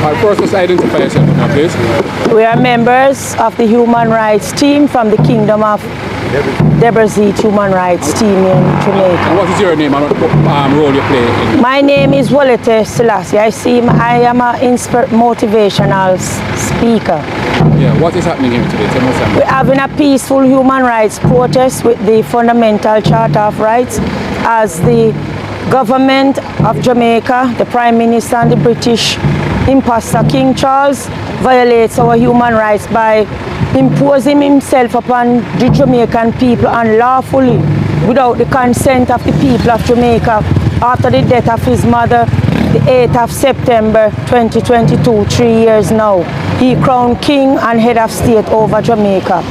First, let's identify yourself now, please. We are members of the human rights team from the Kingdom of Debussy Human Rights Team in Jamaica. And what is your name and what role you play in? My name is Wolete Selassie. I am an motivational speaker. Yeah, what is happening here today? Tell me. We're having a peaceful human rights protest with the Fundamental Charter of Rights as the government of Jamaica, the Prime Minister and the British imposter King Charles violates our human rights by imposing himself upon the Jamaican people unlawfully without the consent of the people of Jamaica after the death of his mother, the 8th of September 2022, 3 years now. He crowned king and head of state over Jamaica.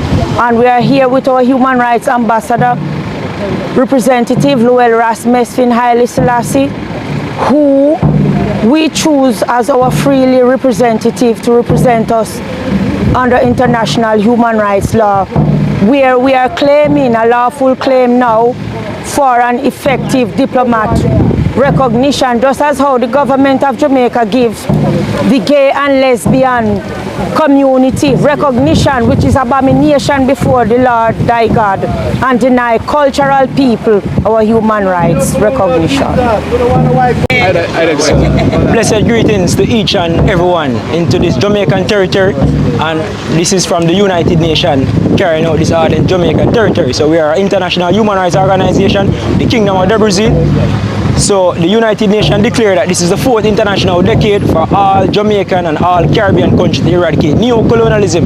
And we are here with our human rights ambassador, Representative Luel Rasmesfin Haile Selassie, who we choose as our freely representative to represent us under international human rights law, where we are claiming a lawful claim now for an effective diplomat recognition, just as how the government of Jamaica gives the gay and lesbian community recognition, which is abomination before the Lord thy God, and deny cultural people our human rights recognition. Blessed greetings to each and everyone into this Jamaican territory, and this is from the United Nations carrying out this ardent Jamaican territory. So we are an international human rights organization, the Kingdom of Debussy. So the United Nations declared that this is the 4th international decade for all Jamaican and all Caribbean countries to eradicate neo-colonialism,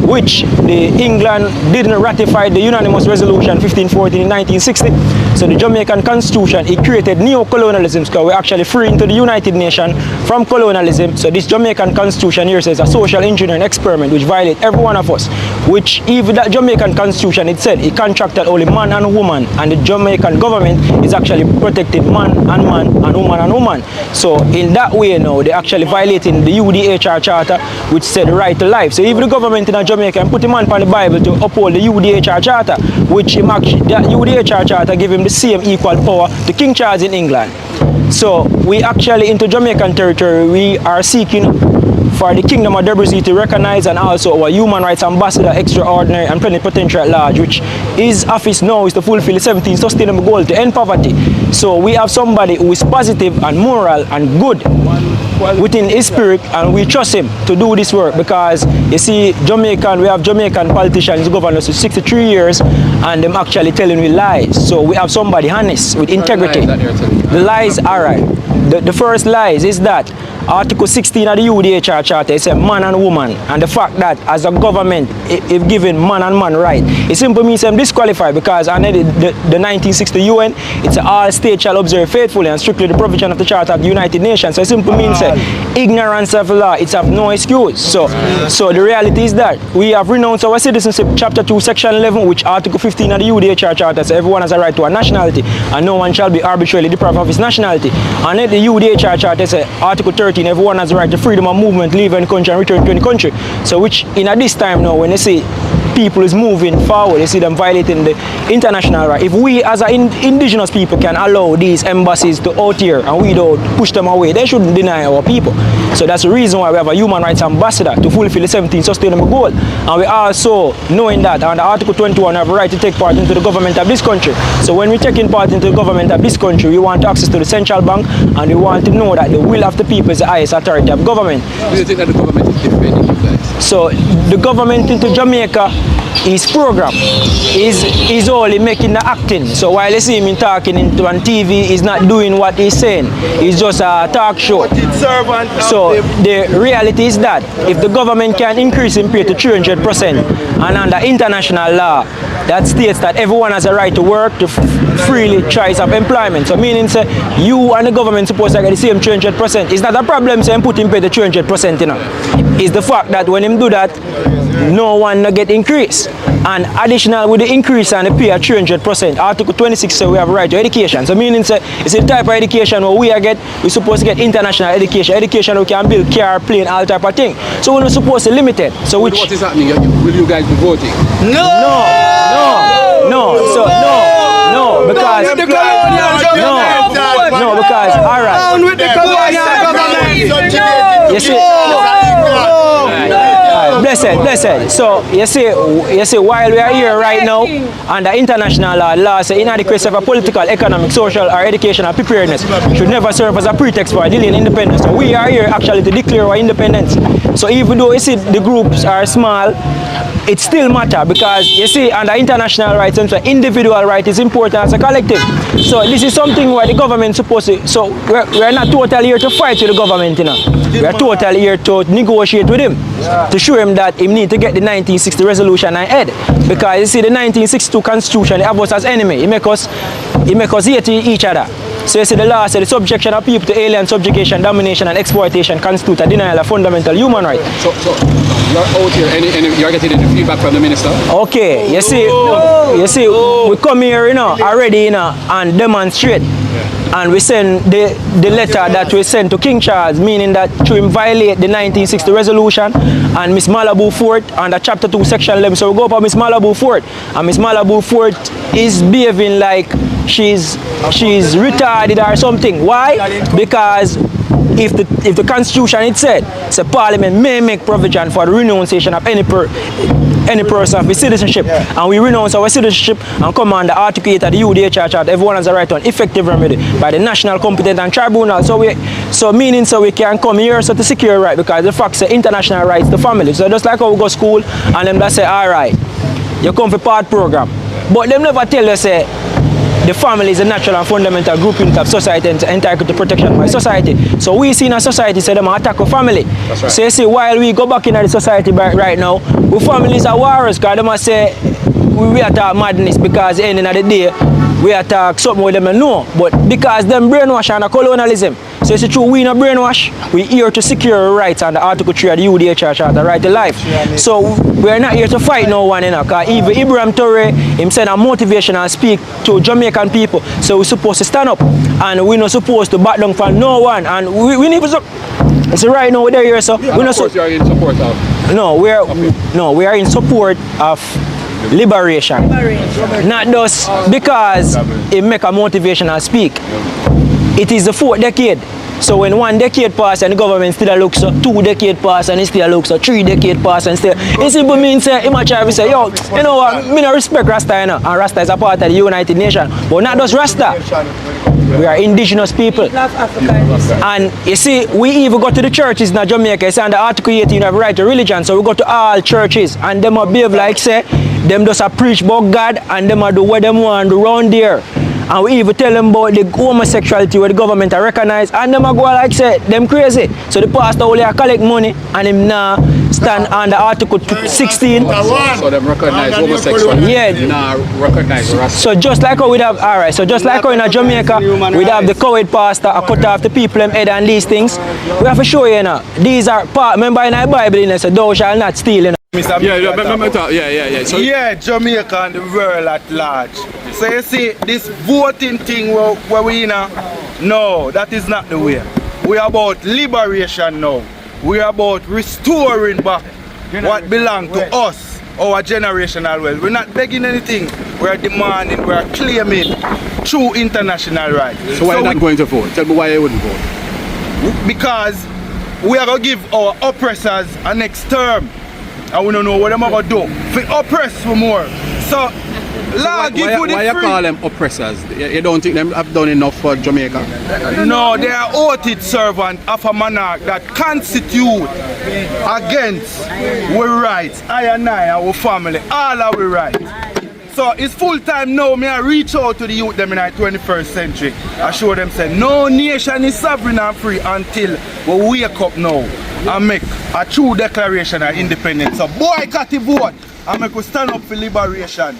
which the England didn't ratify the unanimous resolution 1514 in 1960. So the Jamaican Constitution, it created neo-colonialism because we're actually free into the United Nations from colonialism. So this Jamaican Constitution here says a social engineering experiment which violates every one of us, which even that Jamaican Constitution, it said it contracted only man and woman, and the Jamaican government is actually protecting man and man and woman and woman. So in that way now, they're actually violating the UDHR Charter, which said the right to life. So even the government in Jamaica can put him on the Bible to uphold the UDHR Charter, which that UDHR Charter give him the same equal power to King Charles in England. So we actually into Jamaican territory, we are seeking for the Kingdom of Debussy to recognize, and also our human rights ambassador extraordinary and plenipotentiary at large, which his office now is to fulfill the 17th sustainable goal to end poverty. So we have somebody who is positive and moral and good within his spirit, and we trust him to do this work, because you see we have Jamaican politicians governed us for 63 years and them actually telling me lies. So we have somebody honest with integrity. The lies are right. The first lies is that Article 16 of the UDHR Charter is a man and woman, and the fact that as a government if given man and man right, it simply means I'm disqualified, because under the 1960 UN, it's all states shall observe faithfully and strictly the provision of the Charter of the United Nations. So it simply means ignorance of the law, it's have no excuse. So the reality is that we have renounced our citizenship, Chapter 2, Section 11, which Article 15 of the UDHR Charter says everyone has a right to a nationality, and no one shall be arbitrarily deprived of his nationality. And the UDHR Charter says Article 13, everyone has the right to freedom of movement, leave any country and return to any country. So which in this time now, when they say people is moving forward, you see them violating the international right. If we as indigenous people can allow these embassies to out here and we don't push them away, they shouldn't deny our people. So that's the reason why we have a human rights ambassador to fulfill the 17th sustainable goal. And we also, knowing that under Article 21, have a right to take part into the government of this country. So when we're taking part into the government of this country, we want access to the central bank, and we want to know that the will of the people is the highest authority of government. Do you think that the government is defending you guys? So the government into Jamaica, his program is only making the acting. So while you see him talking on TV, he's not doing what he's saying. It's just a talk show. So the reality is that if the government can increase in pay to 300%, and under international law that states that everyone has a right to work, to freely choice of employment. So meaning say you and the government supposed to get the same 300%. It's not a problem saying put him pay the 300%, you know. It's the fact that when him do that, no one no get increase. And additional with the increase and the pay at 300%, Article 26 says we have a right to education. So meaning say it's the type of education where we're supposed to get international education. Education we can build car, plane, all type of thing. So we're not supposed to limit it. So which what is happening? Will you guys be voting? No, because all right. You see? Blessed. So you see, while we are here right now, under international law say inadequacy of a political, economic, social, or educational preparedness should never serve as a pretext for delaying independence. So we are here actually to declare our independence. So even though you see the groups are small, it still matter because you see under international rights, individual right is important as a collective. So this is something where the government supposed to. So we're not totally here to fight with the government, you know. We are totally here to negotiate with him, to show him that he need to get the 1960 resolution ahead. Because you see the 1962 constitution, they have us as enemy. He make us hate each other. So you see the law said the subjection of people to alien subjugation, domination and exploitation constitute a denial of fundamental human rights. So you're out here, you're getting any feedback from the minister? Okay, you see, we come here, you know, already, you know, and demonstrate. And we send the letter that we sent to King Charles, meaning that to him violate the 1960 resolution and Miss Malibu Fort under chapter 2 section 11. So we go up on Miss Malibu Fort, and Miss Malibu Fort is behaving like she's retarded or something. Why? Because if the constitution it said Parliament may make provision for the renunciation of any person of his citizenship, and we renounce our citizenship and come under Article 8 of the UDHR Charter, everyone has a right to an effective remedy by the national competent and tribunal. So we can come here so to secure right, because the fact say international rights to family. So just like how we go to school and them that say, all right, you come for part program, but them never tell you say the family is a natural and fundamental group unit of society and entitled to protection by society. So we see in a society say them attack a family. That's right. So you see, while we go back in the society right now, we families are warriors, because they must say we attack madness, because at the end of the day we attack something with them know. But because them brainwash and colonialism. So it's true, we not brainwash, we here to secure our rights under Article 3 of the UDHR Charter, the right to life. So we're not here to fight no one, you know, because even Ibrahim Toure, him send a motivational speak to Jamaican people. So we're supposed to stand up, and we're not supposed to back down for no one. And we need to, so right now we're here, so we're not you're in support of. No, we are in support of liberation. Not just because it make a motivational speak. It is the 4th decade. So when 1 decade pass and the government still looks so, 2 decades pass and it still looks so, 3 decades pass and still, it simply means say, imagine say, yo, you know what, me not respect Rasta, you know, and Rasta is a part of the United Nations, but not just Rasta. We are indigenous people. And you see, we even go to the churches in Jamaica. It's under Article 18 of right to religion. So we go to all churches and them behave like say, them just preach about God and them do what them want around there. And we even tell them about the homosexuality where the government are recognize, and them go like say them crazy. So the pastor only collect money and him now stand under Article 16. So them recognize homosexuality. Yeah. Now recognize the rest. So just like how we have, alright, so just like how in Jamaica, we have the coward pastor, a cut off the people them head and these things. We have to show you now. These are part, remember in the Bible, you know, so thou shalt not steal, you know. Yeah. So Jamaica and the world at large. So you see, this voting thing where we no, that is not the way. We are about liberation now. We are about restoring back what belongs to us, our generational wealth. We're not begging anything. We are demanding, we are claiming true international rights. So why are you not going to vote? Tell me why you wouldn't vote. Because we are going to give our oppressors a next term. And we don't know what they're going to do. We oppress for more. So, why you call them oppressors? You don't think them have done enough for Jamaica? No, they are oath servant of a monarch that constitute against our rights. I and our family, all our rights. So it's full time now, I reach out to the youth them in the 21st century. I show them say, no nation is sovereign and free until we wake up now and make a true declaration of independence. So boycott the vote and make us stand up for liberation.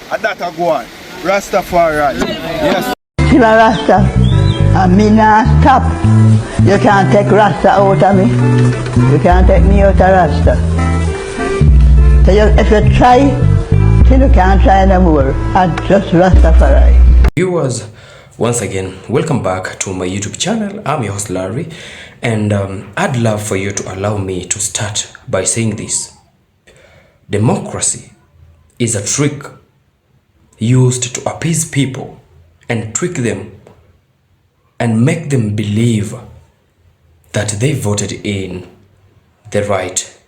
And that a go on. Rastafari. Yes. Still a Rasta. And me not stop. You can't take Rasta out of me. You can't take me out of Rasta. So if you try, till you can't try no more. And just Rastafari. Viewers, once again, welcome back to my YouTube channel. I'm your host Hilary, and I'd love for you to allow me to start by saying this. Democracy is a trick used to appease people and trick them and make them believe that they voted in the right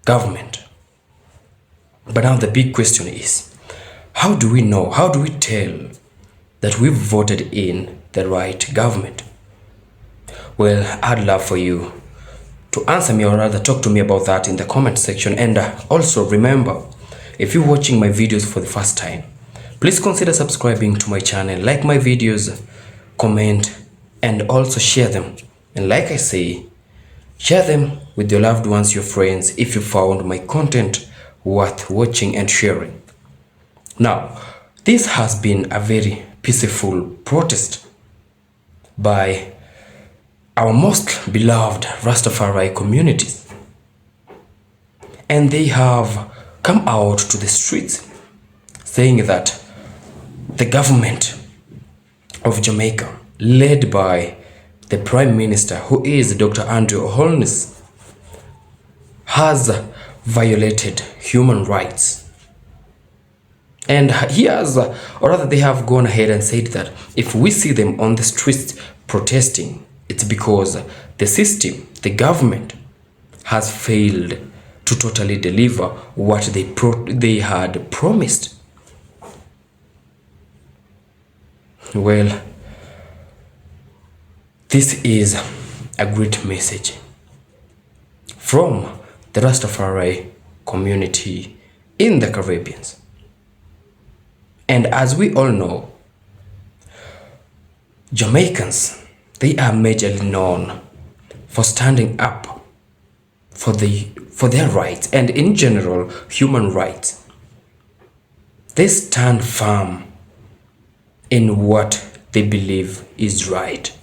government. But now the big question is, how do we know, how do we tell that we've voted in the right government? Well, I'd love for you to answer me, or rather talk to me about that in the comment section. And also remember, if you're watching my videos for the first time, please consider subscribing to my channel, like my videos, comment, and also share them. And like I say, share them with your loved ones, your friends, if you found my content worth watching and sharing. Now, this has been a very peaceful protest by our most beloved Rastafari communities. And they have come out to the streets saying that the government of Jamaica, led by the Prime Minister, who is Dr. Andrew Holness, has violated human rights. And he has, or rather they have gone ahead and said that if we see them on the streets protesting, it's because the system, the government, has failed to totally deliver what they had promised. Well, this is a great message from the Rastafari community in the Caribbean. And as we all know, Jamaicans, they are majorly known for standing up for their rights, and in general human rights. They stand firm in what they believe is right.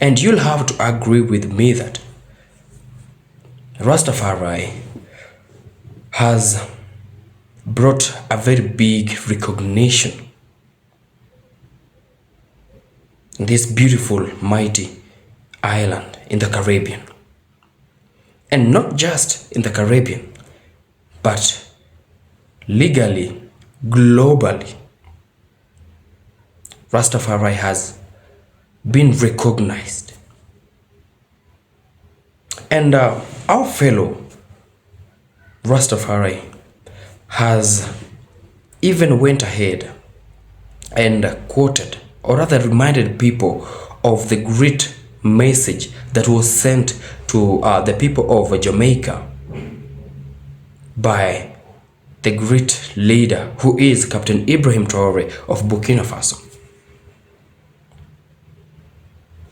And you'll have to agree with me that Rastafari has brought a very big recognition in this beautiful, mighty island in the Caribbean. And not just in the Caribbean, but legally, globally, Rastafari has been recognized. And our fellow Rastafari has even went ahead and quoted, or rather reminded people of the great message that was sent to the people of Jamaica by the great leader who is Captain Ibrahim Traore of Burkina Faso.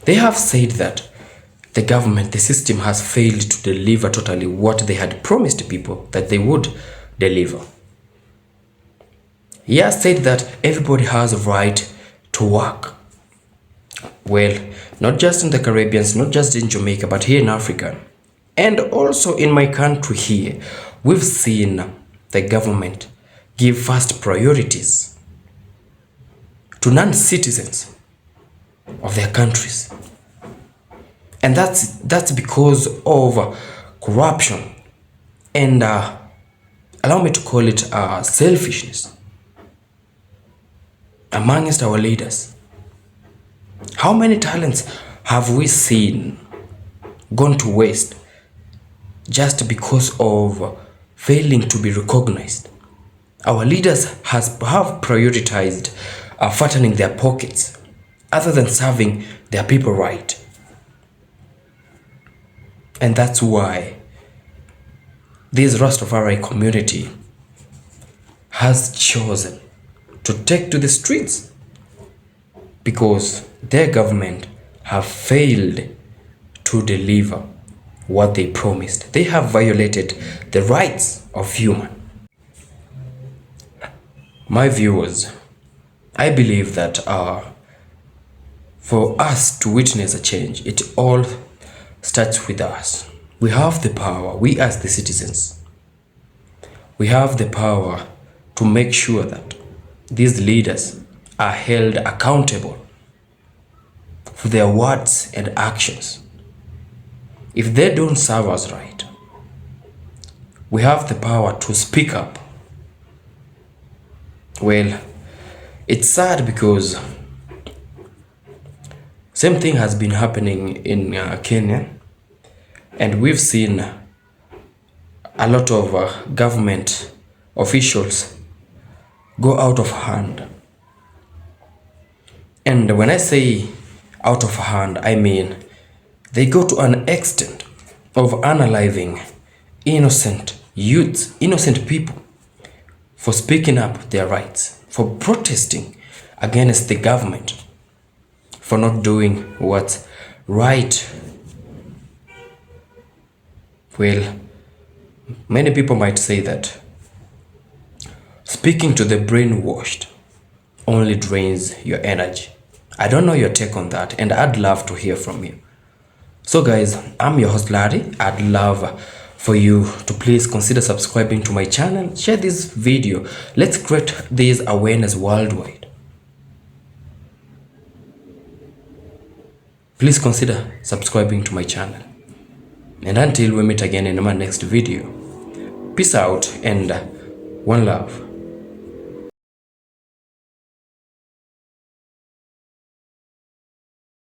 They have said that the government, the system, has failed to deliver totally what they had promised people that they would deliver. He has said that everybody has a right to work. Well, not just in the Caribbean, not just in Jamaica, but here in Africa. And also in my country here, we've seen the government give first priorities to non-citizens of their countries. And that's because of corruption and allow me to call it selfishness amongst our leaders. How many talents have we seen gone to waste just because of failing to be recognized? Our leaders have prioritized fattening their pockets other than serving their people right. And that's why this Rastafari community has chosen to take to the streets, because their government have failed to deliver what they promised. They have violated the rights of human. My viewers, I believe that for us to witness a change, it all starts with us. We have the power, we as the citizens, we have the power to make sure that these leaders are held accountable for their words and actions. If they don't serve us right, we have the power to speak up. Well, it's sad because Same thing has been happening in Kenya, and we've seen a lot of government officials go out of hand. And when I say out of hand, I mean they go to an extent of unaliving innocent youths, innocent people, for speaking up their rights, for protesting against the government, for not doing what's right. Well, many people might say that speaking to the brainwashed only drains your energy. I don't know your take on that, and I'd love to hear from you. So guys, I'm your host Hilary. I'd love for you to please consider subscribing to my channel, share this video. Let's create this awareness worldwide. Please consider subscribing to my channel. And until we meet again in my next video, peace out and one love.